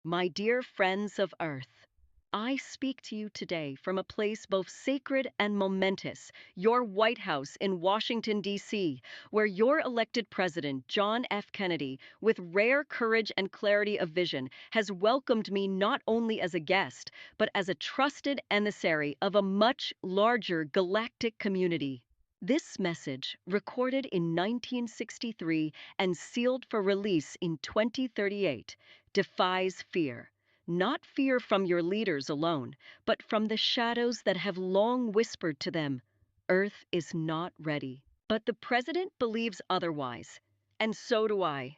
My dear friends of Earth, I speak to you today from a place both sacred and momentous, your White House in Washington, D.C., where your elected president, John F. Kennedy, with rare courage and clarity of vision, has welcomed me not only as a guest, but as a trusted emissary of a much larger galactic community. This message, recorded in 1963 and sealed for release in 2038, defies fear. Not fear from your leaders alone, but from the shadows that have long whispered to them, Earth is not ready. But the president believes otherwise, and so do I.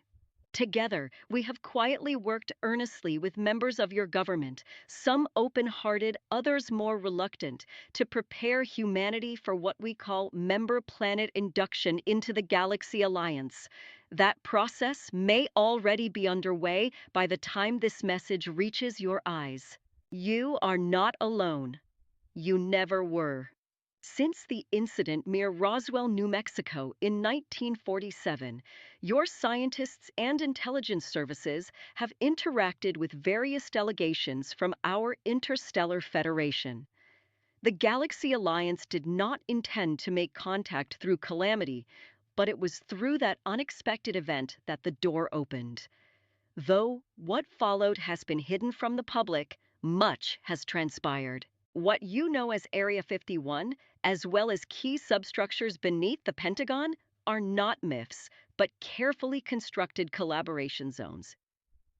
Together, we have quietly worked earnestly with members of your government, some open-hearted, others more reluctant, to prepare humanity for what we call member planet induction into the Galaxy Alliance. That process may already be underway by the time this message reaches your eyes. You are not alone. You never were. Since the incident near Roswell, New Mexico in 1947, your scientists and intelligence services have interacted with various delegations from our interstellar federation. The Galaxy Alliance did not intend to make contact through calamity, but it was through that unexpected event that the door opened. Though what followed has been hidden from the public, much has transpired. What you know as Area 51, as well as key substructures beneath the Pentagon, are not myths, but carefully constructed collaboration zones.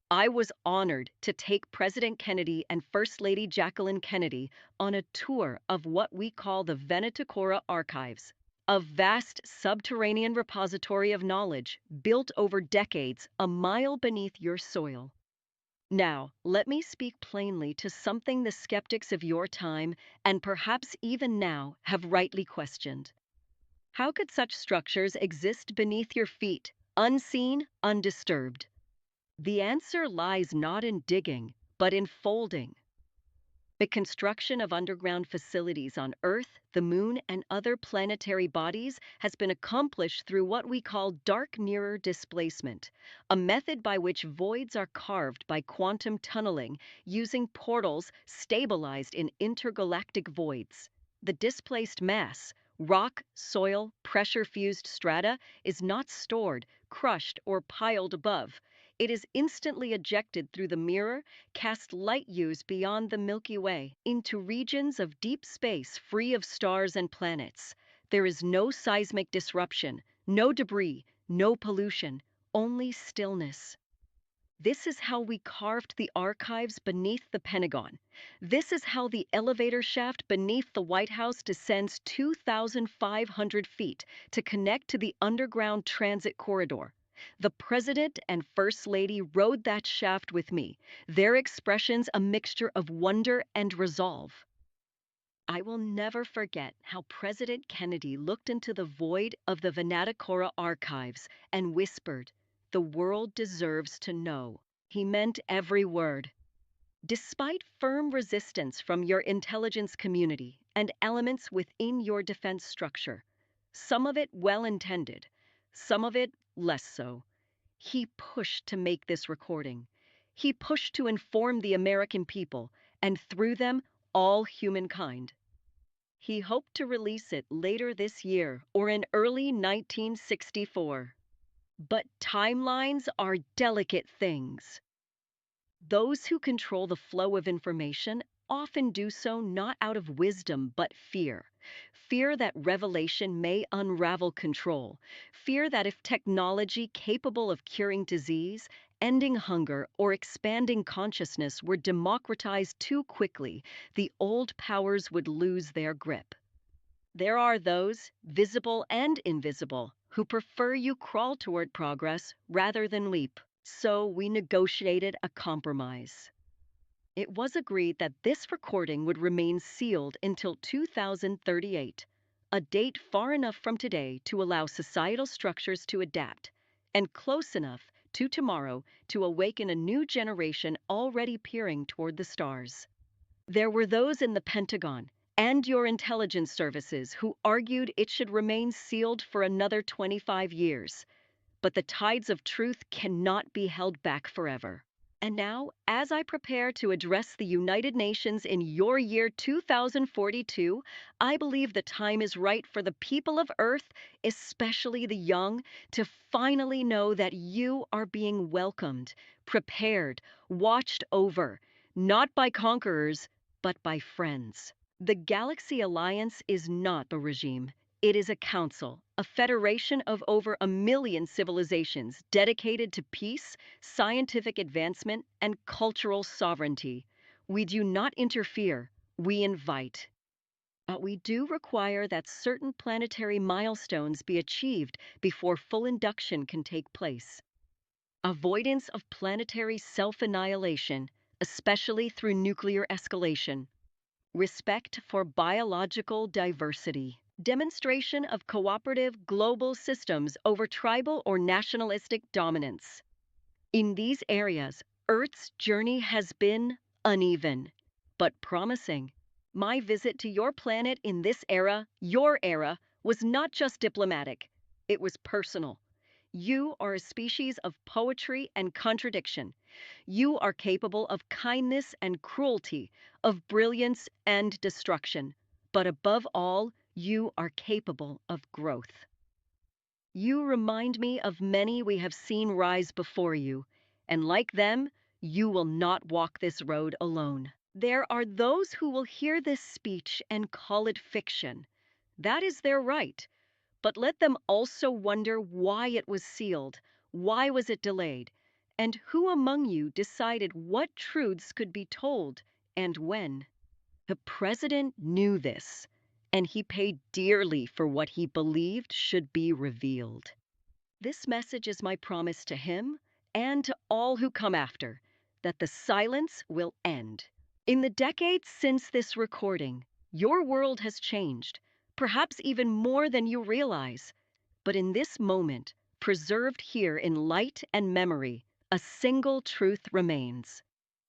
I was honored to take President Kennedy and First Lady Jacqueline Kennedy on a tour of what we call the 𝙱𝚁𝙲𝙷𝙸 archives, a vast subterranean repository of knowledge built over decades a mile beneath your soil. Now, let me speak plainly to something the skeptics of your time, and perhaps even now, have rightly questioned. How could such structures exist beneath your feet, unseen, undisturbed? The answer lies not in digging, but in folding. The construction of underground facilities on Earth, the Moon, and other planetary bodies has been accomplished through what we call dark mirror displacement, a method by which voids are carved by quantum tunneling using portals stabilized in intergalactic voids. The displaced mass, rock, soil, pressure-fused strata, is not stored, crushed, or piled above. It is instantly ejected through the mirror, cast light years beyond the Milky Way into regions of deep space free of stars and planets. There is no seismic disruption, no debris, no pollution, only stillness. This is how we carved the archives beneath the Pentagon. This is how the elevator shaft beneath the White House descends 2,500 feet to connect to the underground transit corridor. The President and First Lady rode that shaft with me, their expressions a mixture of wonder and resolve. I will never forget how President Kennedy looked into the void of the 𝙱𝚁𝙲𝙷𝙸 archives and whispered, "The world deserves to know." He meant every word. Despite firm resistance from your intelligence community and elements within your defense structure, some of it well-intended, some of it less so, he pushed to make this recording. He pushed to inform the American people, and through them, all humankind. He hoped to release it later this year or in early 1964. But timelines are delicate things. Those who control the flow of information often do so not out of wisdom but fear. Fear that revelation may unravel control. Fear that if technology capable of curing disease, ending hunger, or expanding consciousness were democratized too quickly, the old powers would lose their grip. There are those, visible and invisible, who prefer you crawl toward progress rather than leap. So we negotiated a compromise. It was agreed that this recording would remain sealed until 2038, a date far enough from today to allow societal structures to adapt, and close enough to tomorrow to awaken a new generation already peering toward the stars. There were those in the Pentagon and your intelligence services who argued it should remain sealed for another 25 years. But the tides of truth cannot be held back forever. And now, as I prepare to address the United Nations in your year 2042, I believe the time is right for the people of Earth, especially the young, to finally know that you are being welcomed, prepared, watched over, not by conquerors, but by friends. The Galaxy Alliance is not a regime. It is a council, a federation of over 1 million civilizations dedicated to peace, scientific advancement, and cultural sovereignty. We do not interfere, we invite. But we do require that certain planetary milestones be achieved before full induction can take place. Avoidance of planetary self-annihilation, especially through nuclear escalation. Respect for biological diversity. Demonstration of cooperative global systems over tribal or nationalistic dominance. In these areas, Earth's journey has been uneven, but promising. My visit to your planet in this era, your era, was not just diplomatic, it was personal. You are a species of poetry and contradiction. You are capable of kindness and cruelty, of brilliance and destruction. But above all, you are capable of growth. You remind me of many we have seen rise before you, and like them, you will not walk this road alone. There are those who will hear this speech and call it fiction. That is their right. But let them also wonder why it was sealed, why was it delayed, and who among you decided what truths could be told and when. The president knew this, and he paid dearly for what he believed should be revealed. This message is my promise to him and to all who come after, that the silence will end. In the decades since this recording, your world has changed, perhaps even more than you realize. But in this moment, preserved here in light and memory, a single truth remains.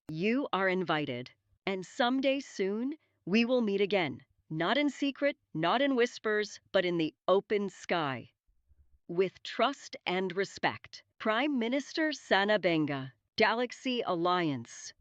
You are invited, and someday soon, we will meet again, not in secret, not in whispers, but in the open sky. With trust and respect, Prime Minister Sana Benga, Galaxy Alliance.